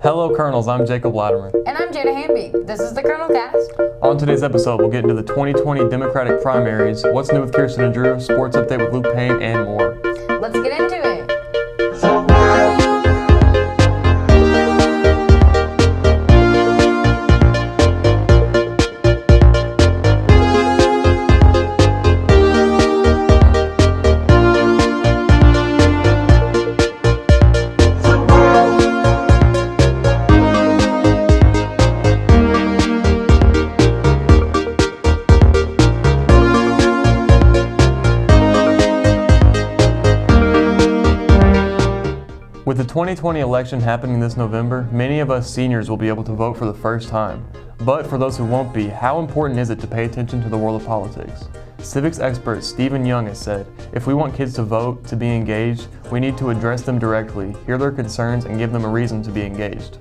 Hello, Colonels. I'm Jacob Latimer. And I'm Jada Hamby. This is the Colonel Cast. On today's episode, we'll get into the 2020 Democratic primaries, what's new with Kirsten and Drew, sports update with Luke Payne, and more. Let's get into it. With the 2020 election happening this November, many of us seniors will be able to vote for the first time. But for those who won't be, how important is it to pay attention to the world of politics? Civics expert Stephen Young has said, if we want kids to vote, to be engaged, we need to address them directly, hear their concerns, and give them a reason to be engaged.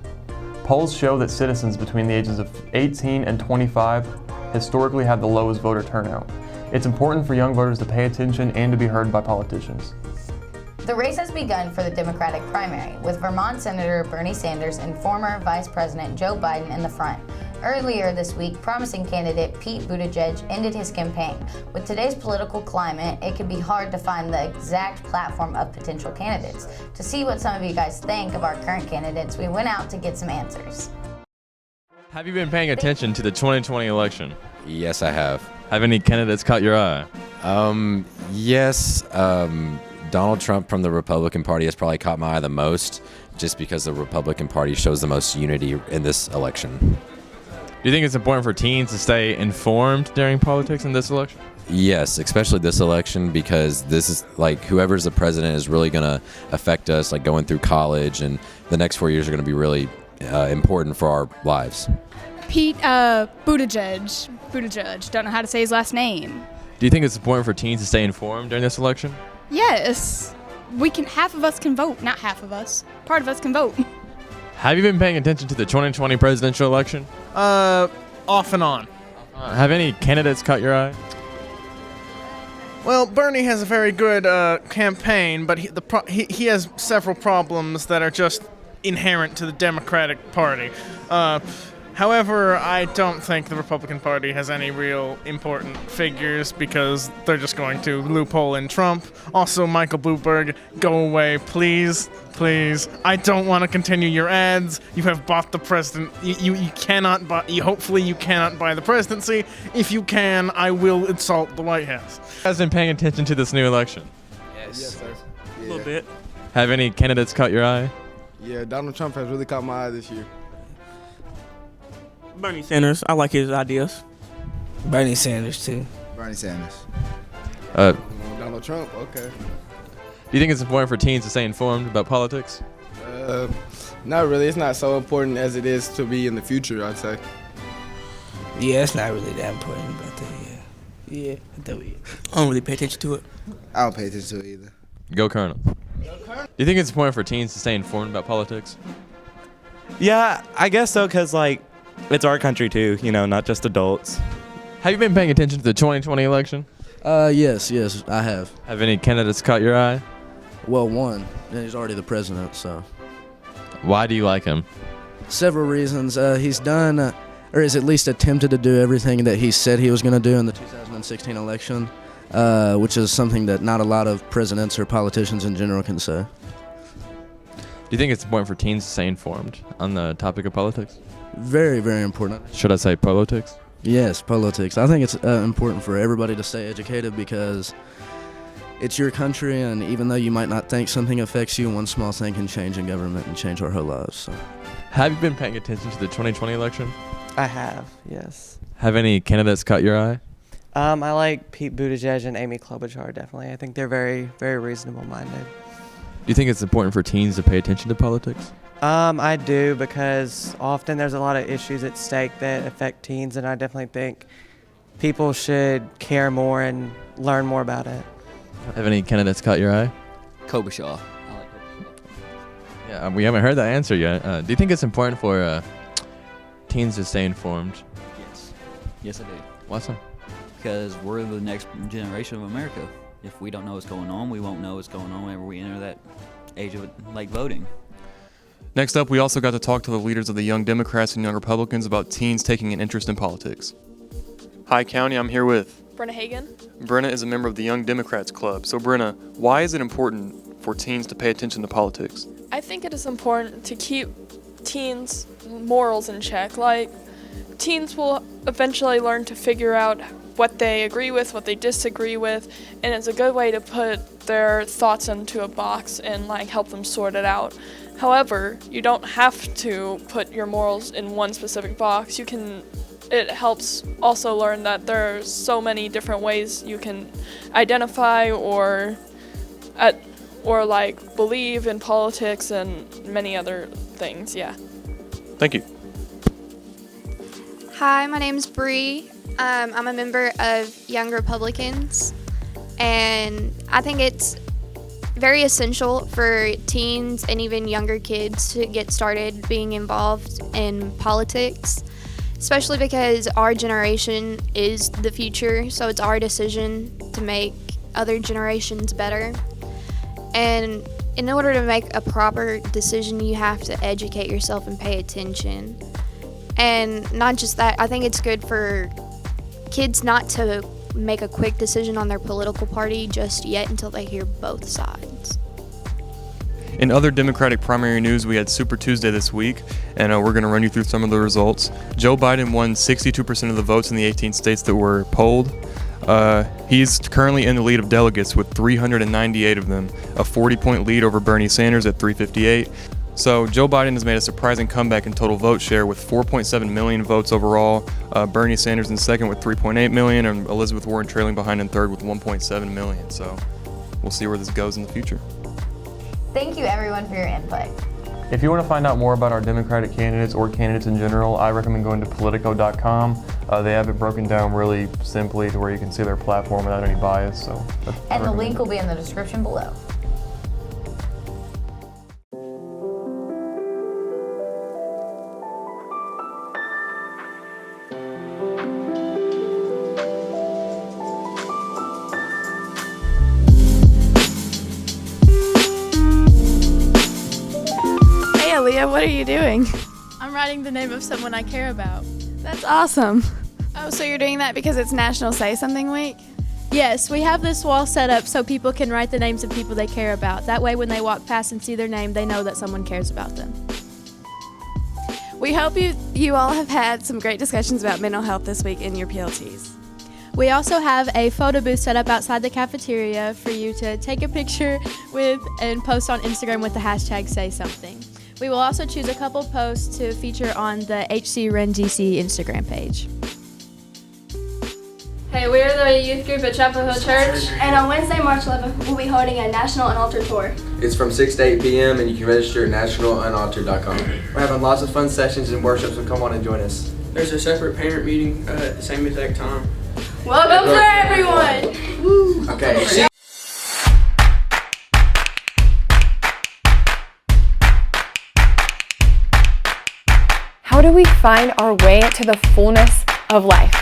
Polls show that citizens between the ages of 18 and 25 historically have the lowest voter turnout. It's important for young voters to pay attention and to be heard by politicians. The race has begun for the Democratic primary, with Vermont Senator Bernie Sanders and former Vice President Joe Biden in the front. Earlier this week, promising candidate Pete Buttigieg ended his campaign. With today's political climate, it can be hard to find the exact platform of potential candidates. To see what some of you guys think of our current candidates, we went out to get some answers. Have you been paying attention to the 2020 election? Yes, I have. Have any candidates caught your eye? Yes. Donald Trump from the Republican Party has probably caught my eye the most, just because the Republican Party shows the most unity in this election. Do you think it's important for teens to stay informed during politics in this election? Yes, especially this election, because this is like whoever's the president is really going to affect us, like going through college, and the next 4 years are going to be really important for our lives. Pete Buttigieg. Don't know how to say his last name. Do you think it's important for teens to stay informed during this election? Yes. Half of us can vote. Not half of us. Part of us can vote. Have you been paying attention to the 2020 presidential election? Off and on. Have any candidates caught your eye? Well, Bernie has a very good campaign, but he has several problems that are just inherent to the Democratic Party. However, I don't think the Republican Party has any real important figures because they're just going to loophole in Trump. Also, Michael Bloomberg, go away, please. Please. I don't want to continue your ads. You have bought the president. You cannot buy. Hopefully you cannot buy the presidency. If you can, I will insult the White House. Has been paying attention to this new election? Yes, sir. A little bit. Have any candidates caught your eye? Yeah, Donald Trump has really caught my eye this year. Bernie Sanders. I like his ideas. Bernie Sanders, too. Bernie Sanders. Donald Trump, okay. Do you think it's important for teens to stay informed about politics? Not really. It's not so important as it is to be in the future, I'd say. Yeah, it's not really that important, but yeah, I don't really pay attention to it. I don't pay attention to it either. Go Colonel. Do you think it's important for teens to stay informed about politics? Yeah, I guess so, because, it's our country, too, not just adults. Have you been paying attention to the 2020 election? Yes, I have. Have any candidates caught your eye? Well, one, and he's already the president, so. Why do you like him? Several reasons. He's done, or has at least attempted to do everything that he said he was going to do in the 2016 election, which is something that not a lot of presidents or politicians in general can say. Do you think it's important for teens to stay informed on the topic of politics? Very, very important. Should I say politics? Yes, politics. I think it's important for everybody to stay educated because it's your country, and even though you might not think something affects you, one small thing can change in government and change our whole lives. So. Have you been paying attention to the 2020 election? I have, yes. Have any candidates caught your eye? I like Pete Buttigieg and Amy Klobuchar, definitely. I think they're very, very reasonable-minded. Do you think it's important for teens to pay attention to politics? I do, because often there's a lot of issues at stake that affect teens, and I definitely think people should care more and learn more about it. Have any candidates caught your eye? Klobuchar. Yeah, we haven't heard that answer yet. Do you think it's important for teens to stay informed? Yes. Yes, I do. Why so? Because we're the next generation of America. If we don't know what's going on, we won't know what's going on whenever we enter that age of voting. Next up, we also got to talk to the leaders of the Young Democrats and Young Republicans about teens taking an interest in politics. Hi, County. I'm here with Brenna Hagan. Brenna is a member of the Young Democrats Club. So, Brenna, why is it important for teens to pay attention to politics? I think it is important to keep teens' morals in check. Like, teens will eventually learn to figure out what they agree with, what they disagree with, and it's a good way to put their thoughts into a box and help them sort it out. However, you don't have to put your morals in one specific box. It helps also learn that there are so many different ways you can identify or believe in politics and many other things. Yeah. Thank you. Hi, my name's Bree. I'm a member of Young Republicans, and I think it's very essential for teens and even younger kids to get started being involved in politics, especially because our generation is the future, so it's our decision to make other generations better. And in order to make a proper decision, you have to educate yourself and pay attention. And not just that, I think it's good for kids not to make a quick decision on their political party just yet until they hear both sides. In other Democratic primary news, we had Super Tuesday this week, and we're going to run you through some of the results. Joe Biden won 62% of the votes in the 18 states that were polled. He's currently in the lead of delegates with 398 of them, a 40-point lead over Bernie Sanders at 358. So Joe Biden has made a surprising comeback in total vote share with 4.7 million votes overall. Bernie Sanders in second with 3.8 million, and Elizabeth Warren trailing behind in third with 1.7 million. So we'll see where this goes in the future. Thank you, everyone, for your input. If you want to find out more about our Democratic candidates or candidates in general, I recommend going to Politico.com. They have it broken down really simply to where you can see their platform without any bias. And the link will be in the description below. Leah, what are you doing? I'm writing the name of someone I care about. That's awesome. Oh, so you're doing that because it's National Say Something Week? Yes, we have this wall set up so people can write the names of people they care about. That way when they walk past and see their name, they know that someone cares about them. We hope you all have had some great discussions about mental health this week in your PLTs. We also have a photo booth set up outside the cafeteria for you to take a picture with and post on Instagram with the hashtag #SaySomething. We will also choose a couple posts to feature on the HC Run DC Instagram page. Hey, we're the youth group at Chapel Hill Church, and on Wednesday, March 11th, we'll be holding a National Unaltered Tour. It's from 6 to 8 p.m. and you can register at nationalunaltered.com. We're having lots of fun sessions and workshops, so come on and join us. There's a separate parent meeting at the same exact time. Welcome to everyone! Woo. Okay. How do we find our way to the fullness of life?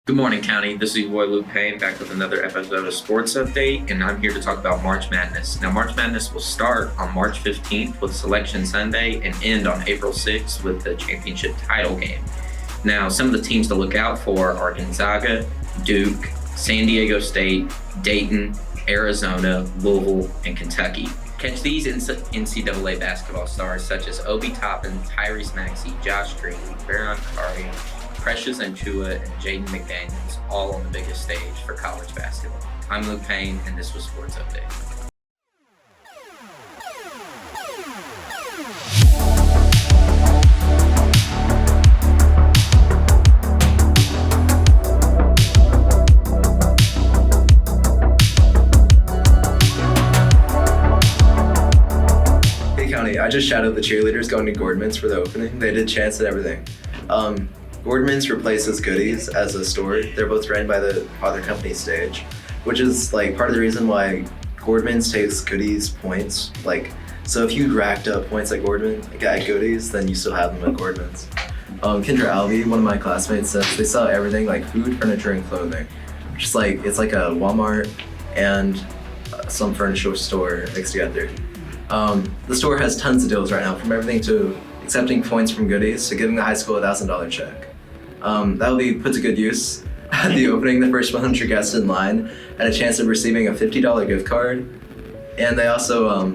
Good morning, County. This is your boy Luke Payne back with another episode of Sports Update, and I'm here to talk about March Madness. Now, March Madness will start on March 15th with Selection Sunday and end on April 6th with the championship title game. Now, some of the teams to look out for are Gonzaga, Duke, San Diego State, Dayton, Arizona, Louisville, and Kentucky. Catch these NCAA basketball stars such as Obi Toppin, Tyrese Maxey, Josh Green, Baron Kari, Precious Achiuwa, and Jaden McDaniels, all on the biggest stage for college basketball. I'm Luke Payne, and this was Sports Update. County. I just shadowed the cheerleaders going to Gordman's for the opening. They did chants and everything. Gordman's replaces Goodies as a store. They're both ran by the father company Stage, which is like part of the reason why Gordman's takes Goodies points. Like, so if you racked up points at at Goodies, then you still have them at Gordman's. Kendra Alvey, one of my classmates, says they sell everything like food, furniture, and clothing. Just like, it's like a Walmart and some furniture store mixed together. The store has tons of deals right now, from everything to accepting points from Goodies to giving the high school a $1,000 check. That will be put to good use at the opening. The first 100 guests in line had a chance of receiving a $50 gift card, and they also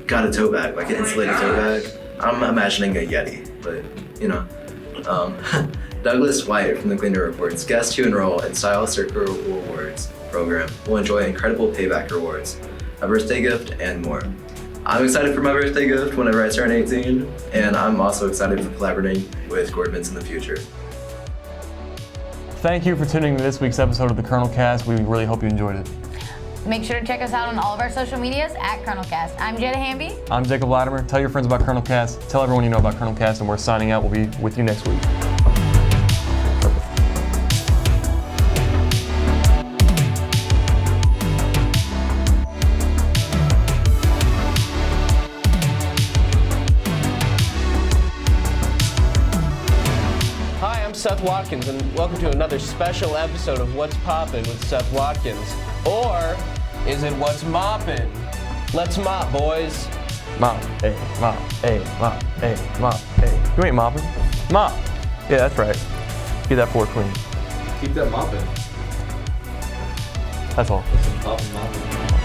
got a tote bag, like an insulated tote bag. I'm imagining a Yeti, but you know. Douglas White from the Gleaner reports, guests who enroll in Style Circle Rewards program will enjoy incredible payback rewards, a birthday gift, and more. I'm excited for my birthday gift whenever I turn 18, and I'm also excited for collaborating with Gordman's in the future. Thank you for tuning in to this week's episode of the Colonel Cast. We really hope you enjoyed it. Make sure to check us out on all of our social medias at ColonelCast. I'm Jetta Hamby. I'm Jacob Latimer. Tell your friends about Colonel Cast. Tell everyone you know about Colonel Cast, and we're signing out. We'll be with you next week. Seth Watkins, and welcome to another special episode of What's Poppin' with Seth Watkins. Or is it What's Moppin'? Let's mop, boys. Mop, hey, mop, hey, mop, hey, mop, hey. You ain't mopping. Mop. Yeah, that's right. Get that floor clean. Keep that mopping. That's all. Mopping.